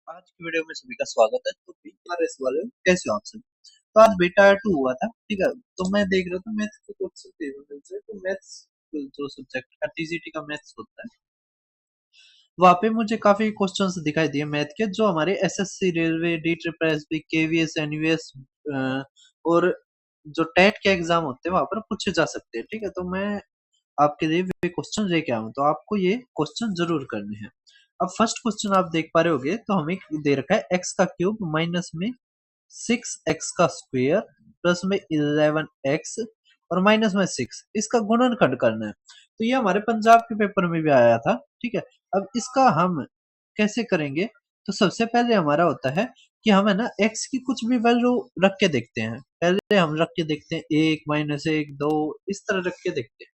आज की वीडियो में सभी का स्वागत है। तो बीआरएस वाले कैसे हो आप सब। तो आज बेटा 2 हुआ था, ठीक है। तो मैं देख रहा था मैथ्स के क्वेश्चन थे उनमें से। तो मैथ्स जो सब्जेक्ट का टीजीटी का मैथ्स होता है, वहाँ पे मुझे काफी क्वेश्चंस दिखाई दिए मैथ के, जो हमारे SSC, railway, D triple SB, KVS, NVS और जो टेट के एग्जाम होते हैं वहां पर पूछे जा सकते हैं, ठीक है। तो मैं आपके लिए वे क्वेश्चन लेके आऊँ, तो आपको ये क्वेश्चन जरूर करने हैं। अब फर्स्ट क्वेश्चन आप देख पा रहे होगे, तो हमें दे रखा है एक्स का क्यूब माइनस में 6x का स्क्वायर प्लस में 11x और माइनस में 6, इसका गुणनखंड करना है। तो ये हमारे पंजाब के पेपर में भी आया था, ठीक है। अब इसका हम कैसे करेंगे, तो सबसे पहले हमारा होता है कि हम है ना x की कुछ भी वैल्यू रख के देखते हैं। पहले हम रख के देखते हैं 1 -1 2, इस तरह रख के देखते हैं।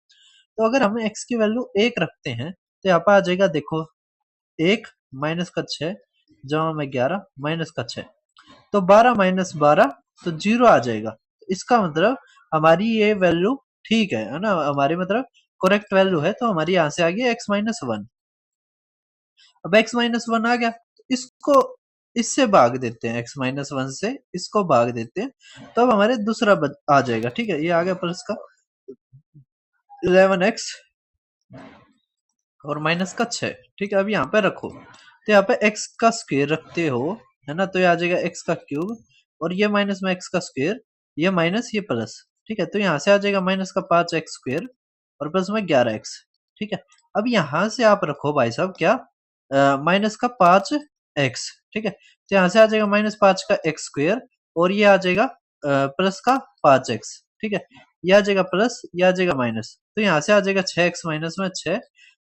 तो अगर हम x की वैल्यू 1 रखते हैं तो यहाँ पर आ जाएगा, देखो 1 माइनस का 6 जमा में 11 माइनस का 6, तो 12 - 12 तो 0 आ जाएगा। तो इसका मतलब हमारी ये वैल्यू ठीक है ना, हमारी मतलब करेक्ट वैल्यू है। तो हमारी यहाँ से आ गया x-1। अब x-1 आ गया, तो इसको इससे भाग देते हैं, x-1 से इसको भाग देते हैं, तो अब हमारे दूसरा आ जाएगा, ठीक है। ये आ गया प्लस का 11x और माइनस का 6, ठीक है। अब यहाँ पे रखो, तो यहाँ पे x का स्क्वायर रखते हो, है ना, तो ये आ जाएगा x का क्यूब और ये माइनस में x का स्क्वायर, ये माइनस ये प्लस, ठीक है। तो यहाँ से आ जाएगा माइनस का 5x स्क्वायर और प्लस में 11x, ठीक है। अब यहाँ से आप रखो भाई साहब क्या, माइनस का 5x, ठीक है। तो यहाँ से आ जाएगा -5 का x स्क्वायर और ये आ जाएगा प्लस का 5x, ठीक है। ये आ जाएगा प्लस, ये आ जाएगा माइनस, तो यहाँ से आ जाएगा 6x माइनस में 6,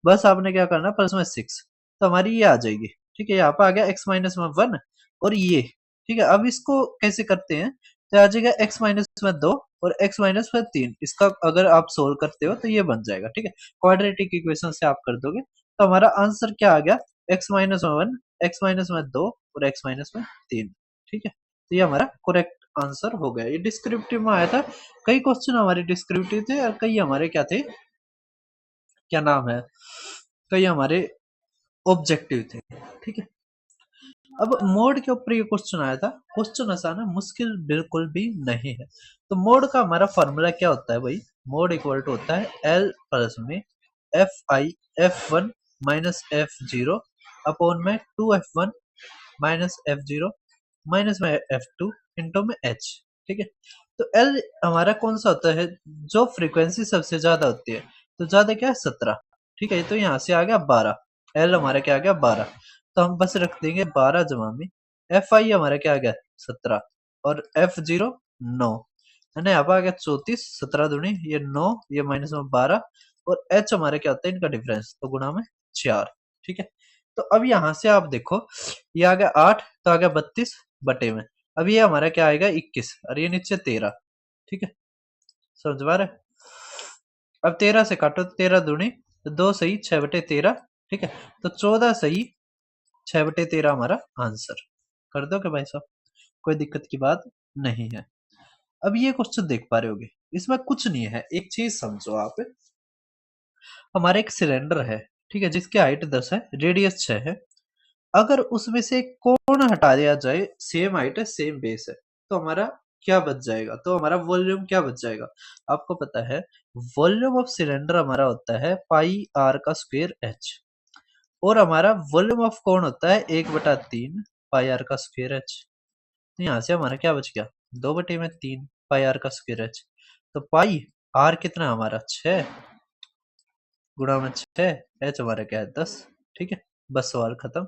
बस आपने क्या करना प्लस में 6, तो हमारी ये आ जाएगी, ठीक है। यहाँ पे आ गया x-1 और ये, ठीक है। अब इसको कैसे करते हैं, तो आ जाएगा x-2 और x-3, इसका अगर आप सोल्व करते हो तो ये बन जाएगा, ठीक है। क्वाड्रेटिक इक्वेशन से आप कर दोगे, तो हमारा आंसर क्या आ गया, x-1 x-2 और x-3, ठीक है। तो ये हमारा करेक्ट आंसर हो गया। ये डिस्क्रिप्टिव में आया था, कई क्वेश्चन हमारे डिस्क्रिप्टिव थे और कई हमारे क्या थे, क्या नाम है, कई हमारे ऑब्जेक्टिव थे, ठीक है। अब मोड के ऊपर ये क्वेश्चन आया था। क्वेश्चन आसान है, मुश्किल बिल्कुल भी नहीं है। तो मोड का हमारा फॉर्मूला क्या होता है भाई, मोड इक्वल टू होता है एल प्लस में F1 माइनस F0 अपॉन में 2F1 माइनस F0 माइनस में F2 इंटू में H, ठीक है। तो L हमारा कौन सा होता है, जो फ्रीक्वेंसी सबसे ज्यादा होती है, तो ज्यादा क्या है 17, ठीक है। तो यहाँ से आ गया 12, L हमारा क्या आ गया 12, तो हम बस रख देंगे 12 जमा में Fi हमारा क्या आ गया 17 और F0 9, है ना। यहाँ पर आ गया 34, 17 दूनी ये 9, ये माइनस में 12 और H हमारा क्या होता है इनका डिफरेंस, तो गुणा में 4, ठीक है। तो अब यहाँ से आप देखो, ये आ गया 8 तो आ गया 32 बटे में, अब ये हमारा क्या आएगा 21 और ये नीचे 13, ठीक है। समझ पा रहे, अब 13 से काटो, 13 दूनी तो 2 सही 6/13, ठीक है। तो 14 सही 6/13 हमारा आंसर। कर दो क्या भाई साहब, कोई दिक्कत की बात नहीं है। अब ये क्वेश्चन देख पा रहे होगे, इसमें कुछ नहीं है, एक चीज समझो आप। हमारा एक सिलेंडर है, ठीक है, जिसकी हाइट 10 है, रेडियस 6 है। अगर उसमें से एक कोण हटा दिया जाए, सेम हाइट है सेम बेस है, तो हमारा क्या बच जाएगा, तो हमारा वॉल्यूम क्या बच जाएगा। आपको पता है वॉल्यूम ऑफ सिलेंडर हमारा होता है पाई आर का स्क्वायर एच, और हमारा वॉल्यूम ऑफ कोण होता है 1/3 पाई आर का स्क्वायर एच। तो यहाँ से हमारा क्या बच गया, 2/3 पाई आर का स्क्वायर एच। तो पाई आर कितना हमारा 6 गुणा में 6, एच हमारा क्या है 10, ठीक है। बस सवाल खत्म।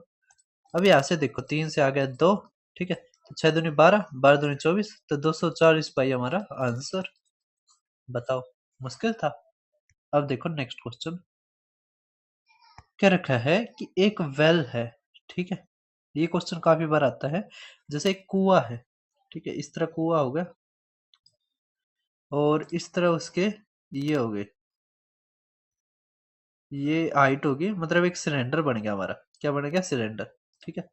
अब यहाँ से देखो 3 से आ गया 2, ठीक है। तो 6 दूनी 12, 12 दूनी 24, तो 240 पाई हमारा आंसर। बताओ, मुश्किल था। अब देखो नेक्स्ट क्वेश्चन क्या रखा है कि एक वेल है, ठीक है। ये क्वेश्चन काफी बार आता है। जैसे एक कुआं है, ठीक है, इस तरह कुआं होगा और इस तरह उसके ये हो गए, ये हाइट होगी, मतलब एक सिलेंडर बन गया हमारा, क्या बन गया सिलेंडर, ठीक है।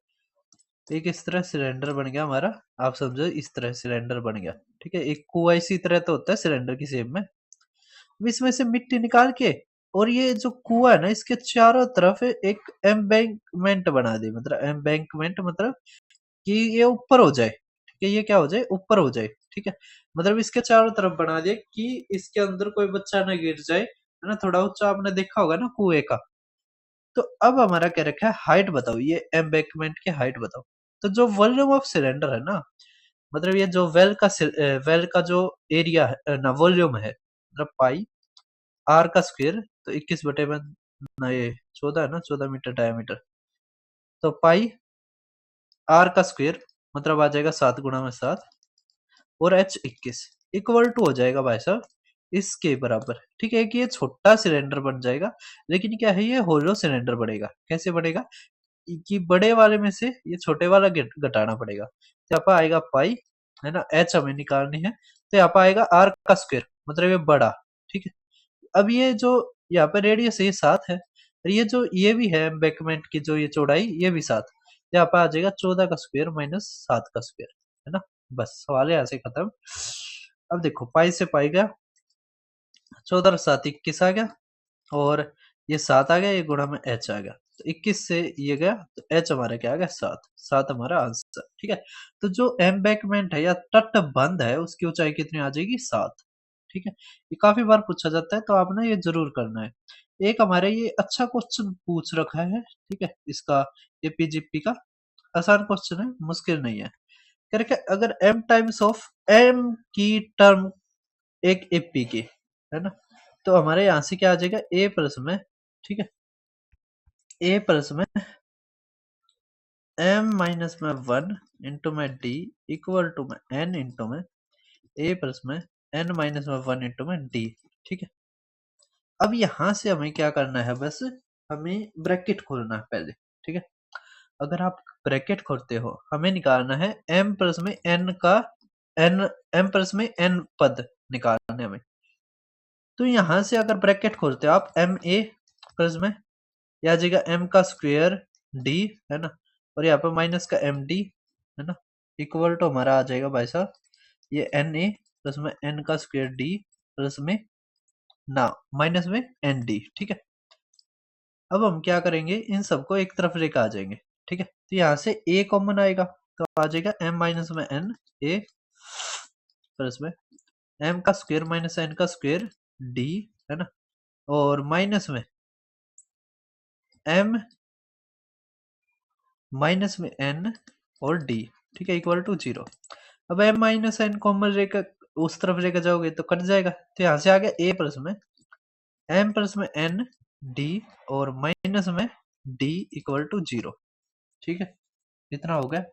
एक इस तरह सिलेंडर बन गया हमारा, आप समझो इस तरह सिलेंडर बन गया, ठीक है। एक कुआं इसी तरह तो होता है सिलेंडर की शेप में। अब इसमें से मिट्टी निकाल के और ये जो कुआं है ना इसके चारों तरफ एक एम्बैंकमेंट बना दे, मतलब एम्बैंकमेंट मतलब कि ये ऊपर हो जाए, ठीक है, ये क्या हो जाए, ऊपर हो जाए, ठीक है, मतलब इसके चारों तरफ बना दिए कि इसके अंदर कोई बच्चा ना गिर जाए, है ना, थोड़ा ऊंचा आपने देखा होगा ना कुएं का। तो अब हमारा क्या रखा है, हाइट बताओ, ये एम्बैंकमेंट की हाइट बताओ। तो जो वॉल्यूम ऑफ सिलेंडर है ना, मतलब ये जो वेल का जो एरिया है ना, वॉल्यूम है, मतलब पाई आर का स्क्वायर, तो 21 बटे में ना, ये 14 है ना, 14 मीटर डायमीटर, तो पाई आर का स्क्वायर मतलब आ जाएगा 7 गुणा में 7, और एच 21 इक्वल टू हो जाएगा भाई साहब इसके बराबर, ठीक है, कि ये छोटा सिलेंडर बन जाएगा, लेकिन क्या है, ये होलो सिलेंडर बनेगा। कैसे बनेगा कि बड़े वाले में से ये छोटे वाला घटाना पड़ेगा, तो यहाँ पर आएगा पाई, है ना, एच हमें निकालनी है, तो यहाँ पर आएगा आर का स्क्वायर मतलब ये बड़ा, ठीक है। अब ये जो यहाँ पे रेडियस है ये 7 है, और ये जो ये भी है एम्बैंकमेंट की जो ये चौड़ाई ये भी 7, यहाँ पे आ जाएगा 14 का स्क्वायर माइनस 7 का स्क्वायर, है ना। बस सवाल यहाँ से खत्म। अब देखो पाई से पाई गया, 14 और 7 21 आ गया, और ये 7 आ गया, ये गुणा में एच आ गया, तो 21 से ये गया, तो एच हमारा क्या आ गया, 7, 7 हमारा आंसर, ठीक है। तो जो एम्बैंकमेंट है या तटबंध है उसकी ऊंचाई कितनी आ जाएगी, 7, ठीक है। ये काफी बार पूछा जाता है, तो आपने ये जरूर करना है। एक हमारे ये अच्छा क्वेश्चन पूछ रखा है, ठीक है, इसका एपीजीपी का आसान क्वेश्चन है, मुश्किल नहीं है। करके अगर m टाइम्स ऑफ m की टर्म एक एपी की, है ना, तो हमारे यहाँ से क्या आ जाएगा, a प्लस में, ठीक है, a प्लस में m माइनस में 1 इंटू में d इक्वल टू में n इंटू में a प्लस में n माइनस में 1 इंटू में d, ठीक है। अब यहां से हमें क्या करना है, बस हमें ब्रैकेट खोलना है पहले, ठीक है। अगर आप ब्रैकेट खोलते हो हमें निकालना है m प्लस में n का n, m प्लस में n पद निकालने हमें। तो यहां से अगर ब्रैकेट खोलते हो आप एम ए प्लस में या आ जाएगा m का स्क्वायर d, है ना, और यहाँ पे माइनस का एम डी, है ना, इक्वल टू हमारा आ जाएगा भाई साहब ये एन ए प्लस में n का स्क्वायर d प्लस में ना माइनस में एन डी, ठीक है। अब हम क्या करेंगे, इन सबको एक तरफ लेकर आ जाएंगे, ठीक है। तो यहाँ से a कॉमन आएगा, तो आ जाएगा m माइनस में n a प्लस में m का स्क्वायर माइनस n का स्क्वायर d, है ना, और माइनस में m माइनस में n और d, ठीक है, इक्वल टू 0। अब m माइनस एन कॉमन लेकर उस तरफ लेकर जाओगे तो कट जाएगा, तो यहाँ से आ गया a प्लस में m प्लस में n d और माइनस में d इक्वल टू 0, ठीक है, इतना हो गया।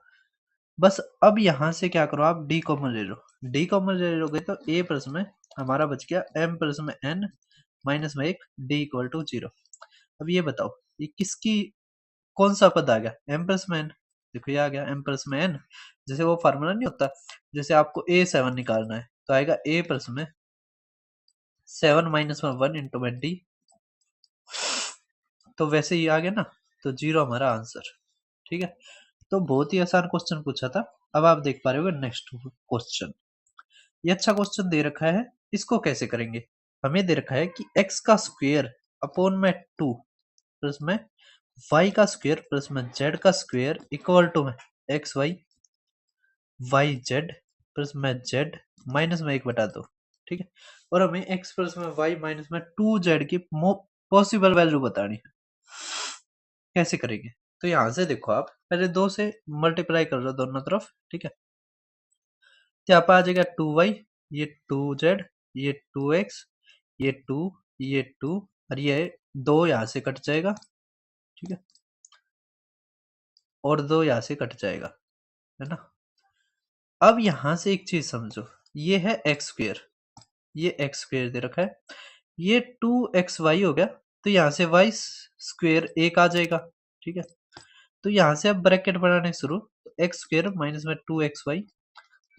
बस अब यहाँ से क्या करो, आप d कॉमन ले लो, d कॉमन ले लोगे तो a प्लस में हमारा बच गया m प्लस में n माइनस में एक d इक्वल टू 0। अब ये बताओ ये किसकी कौन सा पद आ गया, m प्लस में n, देखो ये आ गया m प्लस में n, जैसे वो फार्मूला नहीं होता, जैसे आपको a7 निकालना है तो आएगा a प्लस में 7 माइनस में 1 इंटू में d, तो वैसे ही आ गया ना, तो 0 हमारा आंसर, ठीक है। तो बहुत ही आसान क्वेश्चन पूछा था। अब आप देख पा रहे हो नेक्स्ट क्वेश्चन, ये अच्छा क्वेश्चन दे रखा है, इसको कैसे करेंगे। हमें दे रखा है कि x का स्क्वायर अपॉन में 2 प्लस में y का स्क्वायर प्लस में z का स्क्वायर इक्वल टू में X Y Y Z plus में z माइनस में 1/2, ठीक है। और हमें x प्लस में y माइनस में 2z की पॉसिबल वैल्यू बतानी है। कैसे करेंगे, तो यहां से देखो आप पहले 2 से मल्टीप्लाई कर लो दोनों तरफ, ठीक है। तो यहाँ पे आ जाएगा 2y, ये 2z, ये 2x, ये 2, ये 2, और ये 2 यहाँ से कट जाएगा, ठीक है, और 2 यहाँ से कट जाएगा, है ना। अब यहां से एक चीज समझो, ये है एक्स स्क्वेयर, ये एक्स स्क्वेयर दे रखा है, ये 2xy हो गया, तो यहाँ से वाई स्क्वेयर एक आ जाएगा, ठीक है। तो यहाँ से अब ब्रैकेट बनाने शुरू, तो एक्स स्क्वेयर माइनस में 2xy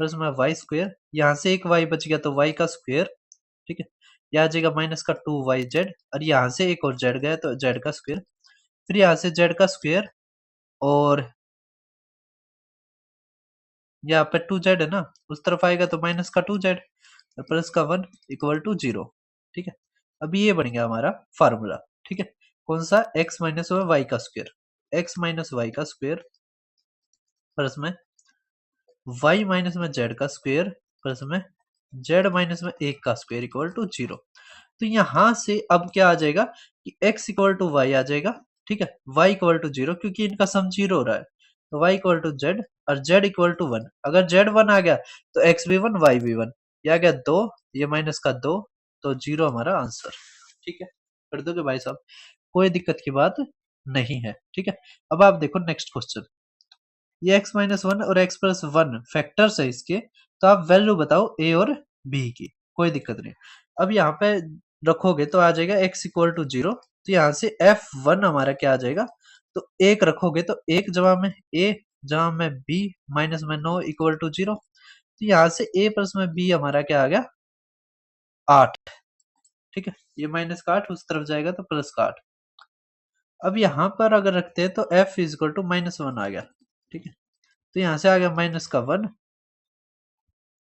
प्लस में वाई स्क्वेयर, यहाँ से एक y बच गया तो y का स्क्वेयर, ठीक है, यह आ जाएगा माइनस का 2yz, और यहाँ से एक और z गया तो z का स्क्वेयर, फिर यहाँ से z का स्क्वेयर, और यहाँ पे 2z है ना, उस तरफ आएगा तो माइनस का 2z और प्लस का 1 इक्वल टू 0, ठीक है। अब ये बन गया हमारा फार्मूला, ठीक है। कौन सा? x माइनस वाई का स्क्वायर, x माइनस वाई का स्क्वायर प्लस में y माइनस में z का स्क्वायर प्लस में z माइनस में 1 का स्क्वायर इक्वल टू 0। तो यहां से अब क्या आ जाएगा कि x इक्वल टू वाई आ जाएगा, ठीक है। y इक्वल टू 0 क्योंकि इनका सम 0 हो रहा है, तो y इक्वल टू z और z इक्वल टू 1। अगर z 1 आ गया तो x भी 1 y भी 1, ये आ गया 2, ये माइनस का 2, तो 0 हमारा आंसर, ठीक है। कर दोगे भाई साहब, कोई दिक्कत की बात नहीं है, ठीक है। अब आप देखो नेक्स्ट क्वेश्चन, ये x माइनस 1 और x प्लस 1 फैक्टर्स है इसके, तो आप वैल्यू बताओ a और b की, कोई दिक्कत नहीं। अब यहाँ पे रखोगे तो आ जाएगा x इक्वल टू 0, तो यहाँ से f1 हमारा क्या आ जाएगा, तो 1 रखोगे तो 1 जमा में a जमा में b माइनस में 9 इक्वल टू 0, तो यहाँ से a प्लस में b हमारा क्या आ गया 8, ठीक है। ये माइनस का 8 उस तरफ जाएगा तो प्लस का 8। अब यहाँ पर अगर रखते हैं तो f इक्वल टू माइनस 1 आ गया, ठीक है। तो यहाँ से आ गया माइनस का 1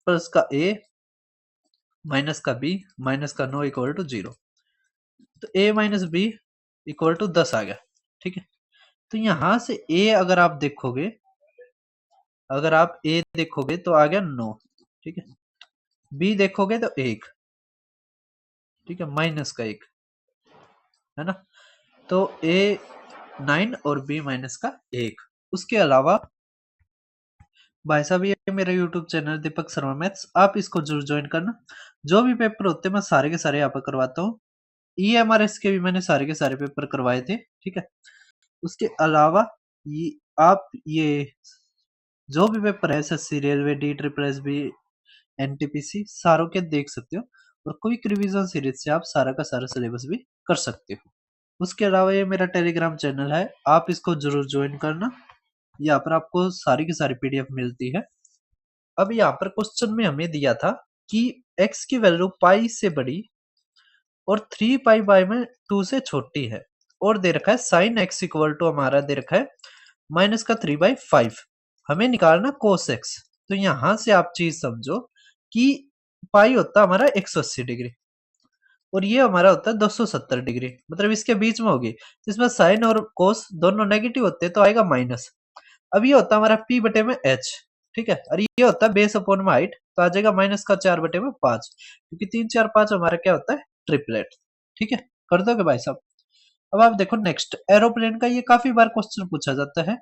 प्लस का a माइनस का b माइनस का 9 इक्वल टू 0, तो a minus B equal to 10 आ गया, ठीक है। तो यहां से a अगर आप देखोगे, अगर आप a देखोगे तो आ गया 9, ठीक है। b देखोगे तो 1, ठीक है, माइनस का 1 है ना। तो a 9 और b माइनस का 1। उसके अलावा भाई साहब ये मेरा YouTube channel Deepak Sharma maths, आप इसको जरूर ज्वाइन करना। जो भी पेपर होते हैं मैं सारे के सारे यहाँ पर करवाता हूँ। EMRS के भी मैंने सारे के सारे पेपर करवाए थे, ठीक है। उसके अलावा ये आप ये जो भी पेपर है SSC railway D triple S B NTPC सारों के देख सकते हो, और क्विक रिवीजन सीरीज से आप सारा का सारा सिलेबस भी कर सकते हो। उसके अलावा ये मेरा टेलीग्राम चैनल है, आप इसको जरूर ज्वाइन करना, यहाँ पर आपको सारी की सारी पीडीएफ मिलती है। अब यहाँ पर क्वेश्चन में हमें दिया था कि x की वैल्यू पाई से बड़ी और 3 पाई बाय में 2 से छोटी है, और दे रखा है साइन x इक्वल टू हमारा दे रखा है माइनस का 3/5, हमें निकालना कोस x। तो यहां से आप चीज समझो कि पाई होता है हमारा 180 डिग्री और ये हमारा होता है 270 डिग्री, मतलब इसके बीच में होगी, इसमें साइन और कोस दोनों नेगेटिव होते हैं तो आएगा माइनस। अब ये होता है हमारा p बटे में h, ठीक है, और ये होता है बेस अपॉन में हाइट, तो आ जाएगा माइनस का 4 बटे में 5, क्योंकि 3 4 5 हमारा क्या होता है ट्रिपलेट, ठीक है। कर दोगे भाई साहब। अब आप देखो नेक्स्ट एरोप्लेन का, ये काफी बार क्वेश्चन पूछा जाता है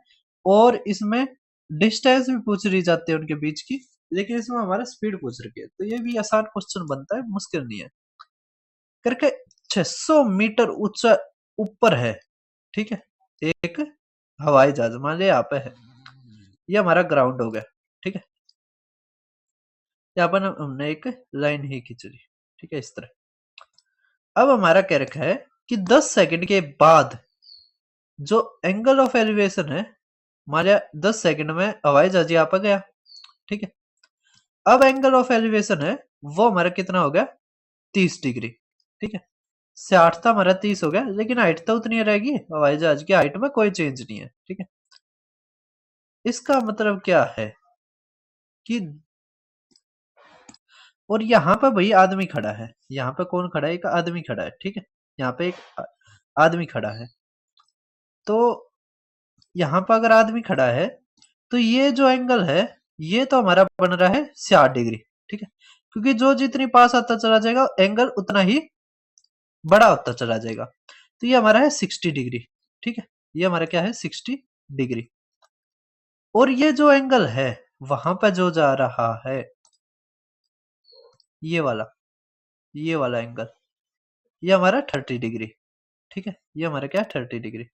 और इसमें डिस्टेंस भी पूछ रही जाती है उनके बीच की, लेकिन इसमें हमारा स्पीड पूछ रही है, तो ये भी आसान क्वेश्चन बनता है, मुश्किल नहीं है। करके 600 मीटर ऊंचा ऊपर है, ठीक है, एक हवाई जहाज मान लिया यहाँ पे है, ये हमारा ग्राउंड हो गया, ठीक है। यहाँ पर हमने एक लाइन ही खींच ली, ठीक है, इस तरह। अब हमारा क्या रखा है कि 10 सेकंड के बाद जो एंगल ऑफ एलिवेशन है, मान लिया 10 सेकंड में हवाई जहाज यहाँ पर गया, ठीक है। अब एंगल ऑफ एलिवेशन है वो हमारा कितना हो गया 30 डिग्री, ठीक है। 60 था हमारा 30 हो गया, लेकिन हाइट तो उतनी रहेगी, हवाई जहाज की हाइट में कोई चेंज नहीं है, ठीक है। इसका मतलब क्या है कि, और यहाँ पे भाई आदमी खड़ा है, यहाँ पे कौन खड़ा है, एक आदमी खड़ा है, ठीक है, यहाँ पे एक आदमी खड़ा है। तो यहाँ पर अगर आदमी खड़ा है तो ये जो एंगल है ये तो हमारा बन रहा है 60 डिग्री, ठीक है, क्योंकि जो जितनी पास आता चला जाएगा एंगल उतना ही बड़ा होता चला जाएगा, तो ये हमारा है 60 डिग्री, ठीक है, ये हमारा क्या है 60 डिग्री। और ये जो एंगल है वहां पर जो जा रहा है ये वाला एंगल, ये हमारा 30 डिग्री, ठीक है, ये हमारा क्या 30 डिग्री।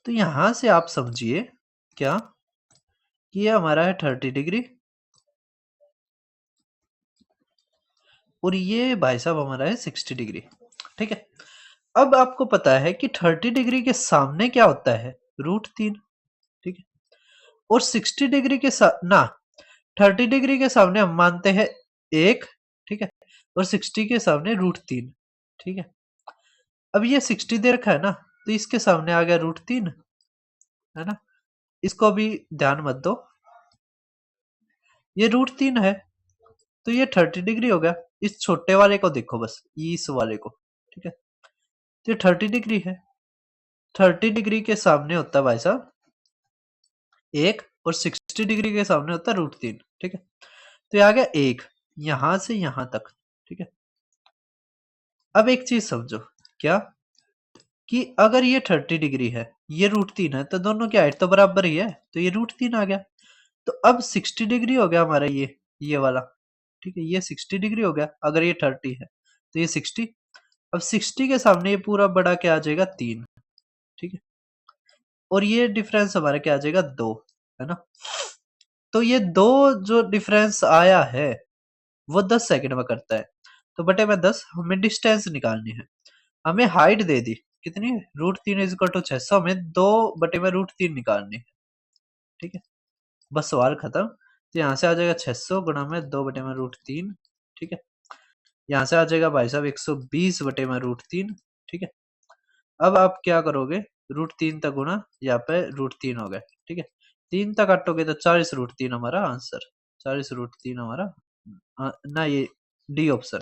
तो यहां से आप समझिए क्या कि ये हमारा है 30 डिग्री और ये भाई साहब हमारा है 60 डिग्री, ठीक है। अब आपको पता है कि 30 डिग्री के सामने क्या होता है √3, ठीक है, और 60 डिग्री के ना 30 डिग्री के सामने हम मानते हैं 1, ठीक है, और 60 के सामने √3, ठीक है। अब ये 60 दे रखा है ना, तो इसके सामने आ गया √3, है ना, इसको भी ध्यान मत दो, ये √3 है तो ये 30 डिग्री हो गया, इस छोटे वाले को देखो बस, इस वाले को, ठीक है। तो ये 30 डिग्री है, 30 डिग्री के सामने होता है भाई साहब 1 और 60 डिग्री के सामने होता है √3, ठीक है। तो ये आ गया 1 यहां से यहां तक, ठीक है। अब एक चीज समझो, क्या कि अगर ये 30 डिग्री है, ये √3 है, तो दोनों की हाइट तो बराबर ही है, तो ये √3 आ गया। तो अब 60 डिग्री हो गया हमारा ये वाला, ठीक है। ये 60 डिग्री हो गया, अगर ये 30 है तो ये 60। अब 60 के सामने ये पूरा बड़ा क्या आ जाएगा 3, ठीक है। और ये डिफरेंस हमारा क्या आ जाएगा 2, है ना। तो ये 2 जो डिफरेंस आया है वो 10 सेकंड में करता है। तो बटे में 10 हमें डिस्टेंस निकालनी है। हमें हाइट दे दी कितनी, √3 = 600, हमें 2 बटे में √3 निकालनी है, ठीक है। बस सवाल खत्म। तो यहाँ से आ जाएगा 600 गुणा में 2 बटे में √3, ठीक है। यहाँ से आ जाएगा भाई साहब 120 बटे में √3, ठीक है। अब आप क्या करोगे, √3 तक गुणा, यहाँ पे √3 हो गया, ठीक है। 3 तक काटोगे तो 40 √3 हमारा आंसर, 40 √3 हमारा ना, ये डी ऑप्शन,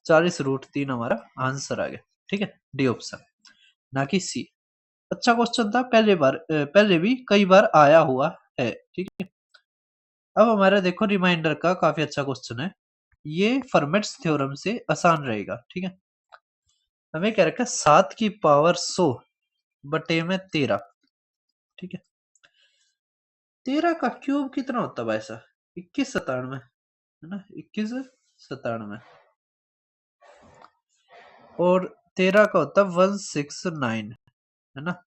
40 √3 हमारा आंसर आ गया, ठीक है। डी ऑप्शन, ना कि सी। अच्छा क्वेश्चन था, पहले भी कई बार आया हुआ है, ठीक है। अब हमारा देखो रिमाइंडर का काफी अच्छा क्वेश्चन है, ये फर्मेट्स थ्योरम से आसान रहेगा, ठीक है। हमें क्या रखा है 7 की पावर 100 बटे में 13, ठीक है। 13 का क्यूब कितना होता है भाई साहब, 2197, है ना, 2197। और 13 का होता है 169, है ना।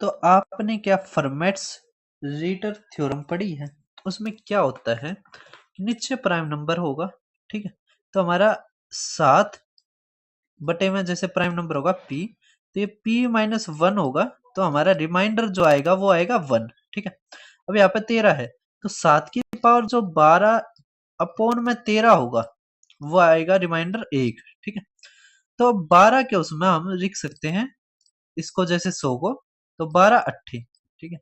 तो आपने क्या फर्मेट्स रीटर थ्योरम पढ़ी है, उसमें क्या होता है, नीचे प्राइम नंबर होगा, ठीक है। तो हमारा 7 बटे में जैसे प्राइम नंबर होगा p, तो ये p-1 होगा, तो हमारा रिमाइंडर जो आएगा वो आएगा 1, ठीक है। अब यहाँ पे 13 है, तो 7 की पावर जो 12 अपॉन में 13 होगा वो आएगा रिमाइंडर 1, ठीक है। तो 12 के उसमें हम लिख सकते हैं इसको जैसे 100 को, तो 12 अट्ठी, ठीक है,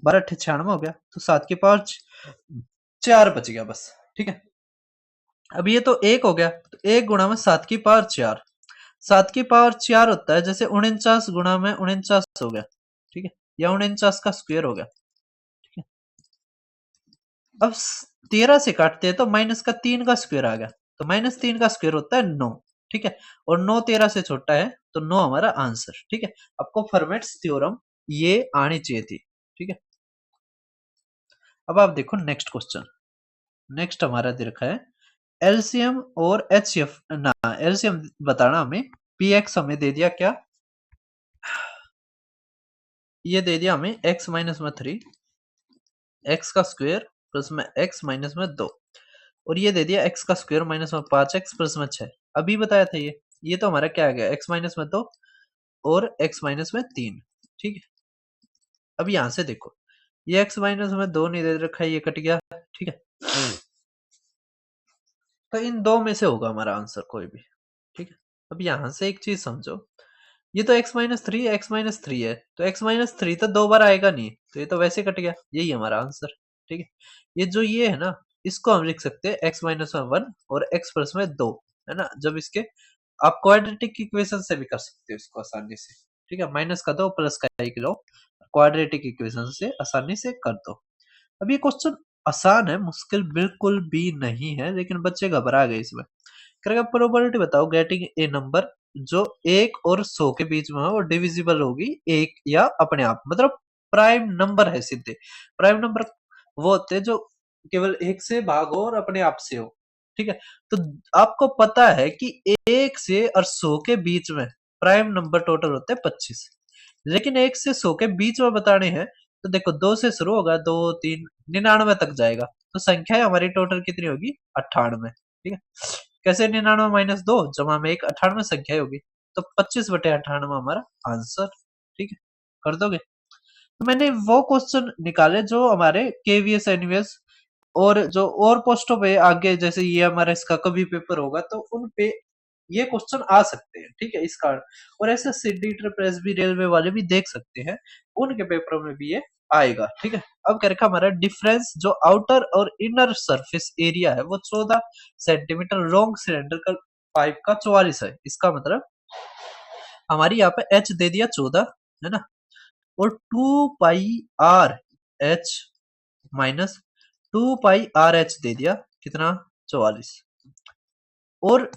12 अट्ठी 96 हो गया, तो 7 की पावर 4 बच गया बस, ठीक है। अब ये तो 1 हो गया, तो 1 गुणा में 7 की पावर 4, 7 की पावर 4 होता है जैसे 49 गुणा में 49 हो गया, ठीक है, या 49 का स्क्वायर हो गया, ठीक है। अब 13 से काटते हैं तो -3 का स्क्वायर आ गया, तो -3 का स्क्वायर होता है 9, ठीक है। और 9 13 से छोटा है, तो 9 हमारा आंसर, ठीक है। आपको फर्मेट्स थ्योरम ये आनी चाहिए थी, ठीक है। अब आप देखो नेक्स्ट क्वेश्चन, नेक्स्ट हमारा दे रखा है एलसीएम और एचसीएफ, ना एलसीएम बताना हमें, पीएक्स हमें दे दिया क्या, ये दे दिया हमें x-3, x का स्क्वायर प्लस में x माइनस में 2, और ये दे दिया x का स्क्वायर माइनस में 5x प्लस में 6, अभी बताया था ये तो हमारा क्या आ गया x माइनस में 2 और x माइनस में 3, ठीक है। अब यहां से देखो ये x माइनस में 2 नहीं दे रखा है, ये कट गया, ठीक है। तो इन दो में से होगा हमारा आंसर कोई भी, ठीक है। अब यहां से एक चीज समझो, ये तो x-3 है, तो x-3 तो 2 बार आएगा नहीं, तो ये तो वैसे कट गया, यही हमारा आंसर, ठीक है। ये जो ये है ना, इसको हम लिख सकते हैं x-1 और x प्लस में 2, है ना। जब इसके आप क्वाड्रेटिक इक्वेशन से भी कर सकते हो इसको आसानी से, ठीक है। माइनस का 2 प्लस का 1 लो, क्वाड्रेटिक इक्वेशन से आसानी से कर दो। अब ये क्वेश्चन आसान है, मुश्किल बिल्कुल भी नहीं है, लेकिन बच्चे घबरा गए इसमें। करेगा प्रोबेबिलिटी बताओ गेटिंग ए नंबर जो 1 और 100 के बीच में हो और डिविजिबल होगी 1 या अपने आप, मतलब प्राइम नंबर है सीधे। प्राइम नंबर वो होते हैं जो केवल 1 से भाग हो और अपने आप से हो, ठीक है। तो आपको पता है कि 1 से और 100 के बीच में प्राइम नंबर टोटल होते हैं 25, लेकिन 1 से 100 के बीच में बताने हैं, तो देखो 2 से शुरू होगा, 2 3 99 तक जाएगा, तो संख्या हमारी टोटल कितनी होगी 98, ठीक है। कैसे 99 माइनस 2 जमा में 1 98 संख्या होगी, तो 25 बटे 98 हमारा आंसर, ठीक है। कर दोगे। तो मैंने वो क्वेश्चन निकाले जो हमारे केवीएस एनवीएस और जो और पोस्टों पे आगे, जैसे ये हमारा इसका कभी पेपर होगा तो उन पे ये क्वेश्चन आ सकते हैं, ठीक है, इस कारण। और ऐसे सीडी ट्रिपल एसबी रेलवे वाले भी देख सकते हैं, उनके पेपरों में भी ये आएगा। ठीक है, अब क्या रखा हमारा डिफरेंस जो आउटर और इनर सरफेस एरिया है वो 14 सेंटीमीटर लॉन्ग सिलेंड्रिकल पाइप का 44 है। इसका मतलब हमारी यहाँ पे एच दे दिया 14, है ना, और 2 पाई आर एच माइनस 2 पाई आर एच दे दिया कितना 44, और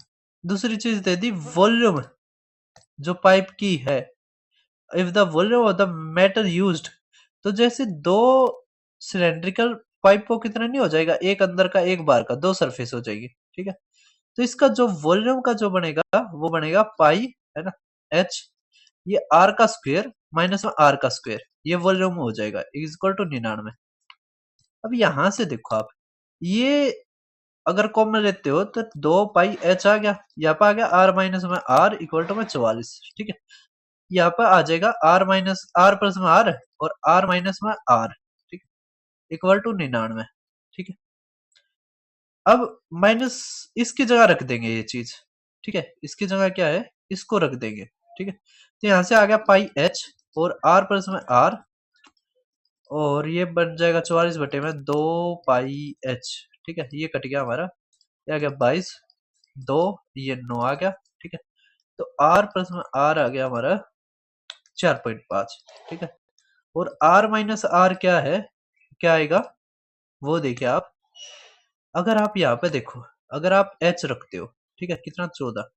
दूसरी चीज दे दी वॉल्यूम जो पाइप की है, if the volume of the matter used, तो जैसे दो सिलेंड्रिकल पाइप को कितना नहीं हो जाएगा, एक अंदर का एक बाहर का, दो सरफेस हो जाएगी। ठीक है, तो इसका जो वॉल्यूम का जो बनेगा वो बनेगा पाई, है ना, एच, ये आर का स्क्वायर माइनस में आर का स्क्वायर, ये वॉल्यूम हो जाएगा इज इक्वल टू 99। अब यहां से देखो आप, ये अगर कॉमन लेते हो तो 2 पाई एच आ गया, यहाँ पे आ गया आर माइनस में आर इक्वल टू में 44। ठीक है, यहाँ पर आ जाएगा आर माइनस आर प्लस में आर और आर माइनस में आर, ठीक है, इक्वल टू 99। ठीक है, अब माइनस इसकी जगह रख देंगे ये चीज। ठीक है, इसकी जगह क्या है, इसको रख देंगे। ठीक है, तो यहां से आ गया पाई एच और आर प्लस में आर, और ये बन जाएगा 44 बटे में 2 पाई एच। ठीक है, ये कट गया हमारा, ये आ गया 22, 2, ये 9 आ गया। ठीक है, तो आर प्लस में आर आ गया हमारा 4.5। ठीक है, और आर माइनस आर क्या है, क्या आएगा वो देखिए आप, अगर आप यहाँ पे देखो, अगर आप एच रखते हो, ठीक है, कितना 14,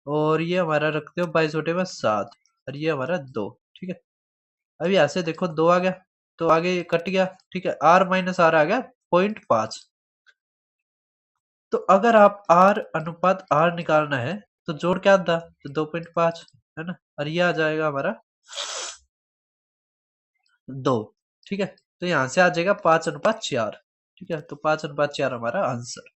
और ये हमारा रखते हो 22 बटे में 7, और ये हमारा 2। ठीक है, अब यहाँ से देखो 2 आ गया, तो आगे ये कट गया। ठीक है, आर माइनस आर आ गया 0.5। तो अगर आप आर अनुपात आर निकालना है तो जोड़ क्या था, तो 2.5, है ना, और ये आ जाएगा हमारा 2। ठीक है, तो यहां से आ जाएगा 5:4। ठीक है, तो 5:4 हमारा आंसर।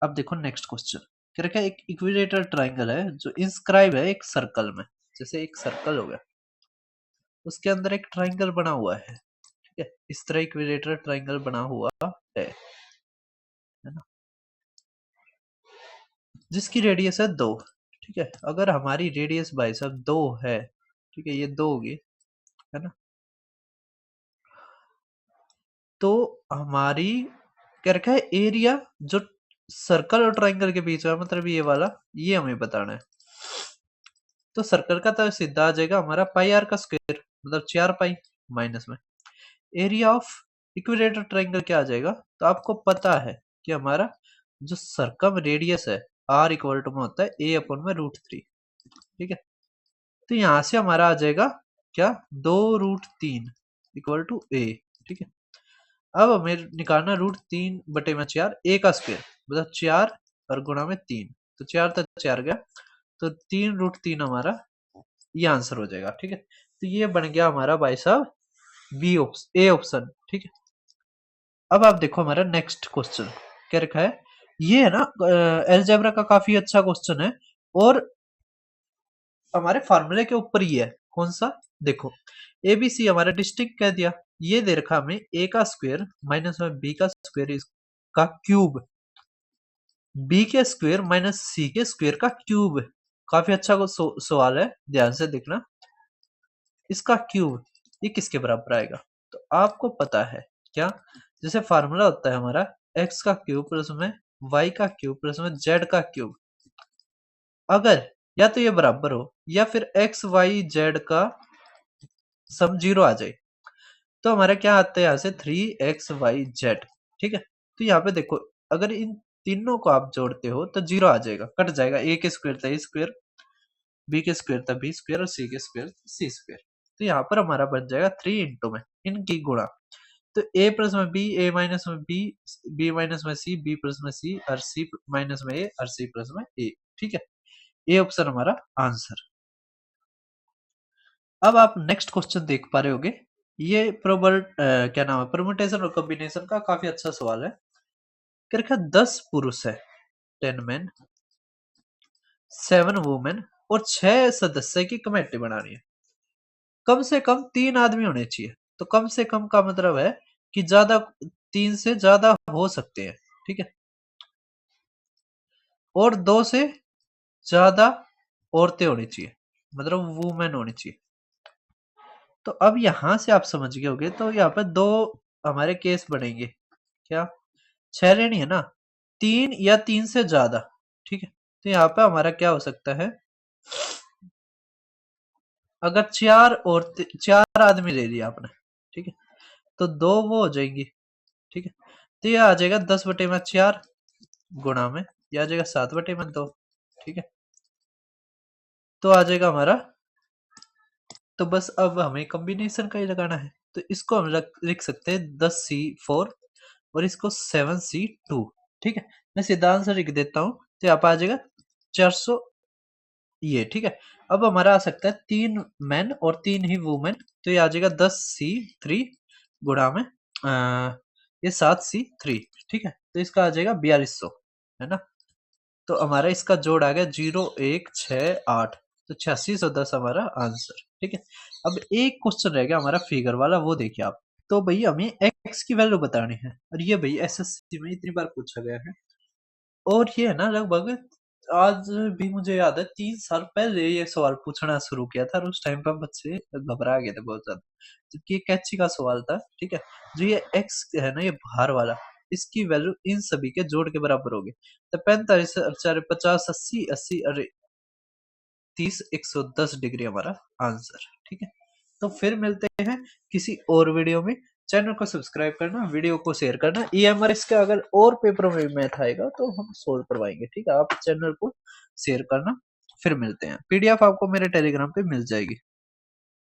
अब देखो नेक्स्ट क्वेश्चन, क्या रखा है, एक इक्विलेटरल ट्राइंगल है जो इंस्क्राइब है एक सर्कल में, जैसे एक सर्कल हो गया, उसके अंदर एक ट्राइंगल बना हुआ है। ठीक है, इस तरह इक्विलेटरल ट्राइंगल बना हुआ है ना, जिसकी रेडियस है 2। ठीक है, अगर हमारी रेडियस भाई साहब 2 है, ठीक है, ये 2 होगी, है ना, तो हमारी क्या रखा है, एरिया जो सर्कल और ट्राइंगल के बीच में, मतलब ये वाला, ये हमें बताना है। तो सर्कल का तो सीधा आ जाएगा हमारा पाई आर का स्क्वायर, मतलब 4 पाई, माइनस में एरिया ऑफ इक्विलेटरल ट्राइंगल क्या आ जाएगा, तो आपको पता है कि हमारा जो सर्कम रेडियस है आर इक्वल टू में होता है ए अपॉन में √3। ठीक है, तो यहां से हमारा आ जाएगा क्या, 2√3 इक्वल टू ए। ठीक है, अब हमें निकालना √3/4 ए का स्क्वायर, मतलब 4 और गुणा में 3, तो 4 तक 4 गया, तो 3√3 हमारा ये आंसर हो जाएगा। ठीक है, तो ये बन गया हमारा भाई साहब बी ऑप्शन, ए ऑप्शन। ठीक है, अब आप देखो हमारा नेक्स्ट क्वेश्चन क्या रखा है, ये है ना एलजेब्रा का काफी अच्छा क्वेश्चन है, और हमारे फार्मूले के ऊपर ही है। कौन सा, देखो एबीसी हमारा डिस्टिंक्ट कह दिया, ये दे रखा हमें ए का स्क्वायर माइनस में बी का स्क्वायर का क्यूब, बी के स्क्वायर माइनस सी के स्क्वायर का क्यूब। काफी अच्छा सवाल है, ध्यान से देखना, इसका क्यूब ये किसके बराबर आएगा, तो आपको पता है क्या, जैसे फार्मूला होता है हमारा एक्स का क्यूब प्लस में वाई का क्यूब प्लस में जेड का क्यूब, अगर या तो ये बराबर हो या फिर एक्स वाई जेड का सम 0 आ जाए, तो हमारा क्या आता है यहाँ से 3xyz। ठीक है, तो यहाँ पे देखो, अगर इन तीनों को आप जोड़ते हो तो 0 आ जाएगा, कट जाएगा, ए के स्क्वायर था ए स्क्वायर, बी के स्क्वायर था बी स्क्वायर, और सी के स्क्वायर सी स्क्वायर, तो यहाँ पर हमारा बन जाएगा 3 इंटू में इनकी गुणा, तो ए प्लस में बी, ए माइनस में बी, बी माइनस में सी, बी प्लस में सी, और सी माइनस में ए, और सी प्लस में ए। ठीक है, ए ऑप्शन हमारा आंसर। अब आप नेक्स्ट क्वेश्चन देख पा रहे होगे, ये क्या नाम है, परमुटेशन और कॉम्बिनेशन का काफी अच्छा सवाल है। क्या रखा, 10 पुरुष है, 10 मैन, 7 वुमेन, और 6 सदस्य की कमेटी बनानी है, कम से कम 3 आदमी होने चाहिए। तो कम से कम का मतलब है कि ज्यादा, 3 से ज्यादा हो सकते हैं। ठीक है, और 2 से ज्यादा औरतें होनी चाहिए, मतलब वुमेन होनी चाहिए। तो अब यहां से आप समझ गए होगे, तो यहाँ पे दो हमारे केस बनेंगे। क्या? 6 रेनी है ना, 3 या 3 से ज्यादा। ठीक है, तो यहाँ पे हमारा क्या हो सकता है, अगर 4 आदमी ले लिया आपने, ठीक है, तो 2 वो हो जाएंगी। ठीक है, तो ये आ जाएगा 10/4 गुणा में, यह आ जाएगा 7/2। ठीक है, तो आ जाएगा हमारा, तो बस अब हमें कॉम्बिनेशन का ही लगाना है। तो इसको हम लिख सकते हैं 10C4 और इसको 7C2। ठीक है, मैं सीधा आंसर लिख देता हूँ, तो यहाँ पे आ जाएगा 400 ये। ठीक है, अब हमारा आ सकता है 3 मैन और 3 ही वुमेन, तो ये आ जाएगा 10C3 गुणा में ये 7C3। ठीक है, तो इसका आ जाएगा 4200, है ना। तो हमारा इसका जोड़ आ गया 0168, तो 8610 हमारा आंसर। ठीक है, अब एक क्वेश्चन रह गया हमारा फिगर वाला, वो देखिए आप। तो भई हमें एक्स की वैल्यू बतानी है, और ये भई एसएससी में इतनी बार पूछा गया है, और ये है ना लगभग, आज भी मुझे याद है 3 साल पहले ये सवाल पूछना शुरू किया था, और उस टाइम पर बच्चे घबरा गए थे बहुत ज्यादा, जबकि ये कैची का सवाल था। ठीक है, जो ये एक्स है ना, ये बाहर वाला, इसकी वैल्यू इन सभी के जोड़ के बराबर होगी। तो 45 4 50 80 80 अरे 30 110 डिग्री हमारा आंसर। ठीक है, तो फिर मिलते हैं किसी और वीडियो में। चैनल को सब्सक्राइब करना, वीडियो को शेयर करना। ईएमआरएस का अगर और पेपरों में मैथ आएगा तो हम सोल्व करवाएंगे। ठीक है, आप चैनल को शेयर करना। फिर मिलते हैं, पीडीएफ आपको मेरे टेलीग्राम पे मिल जाएगी।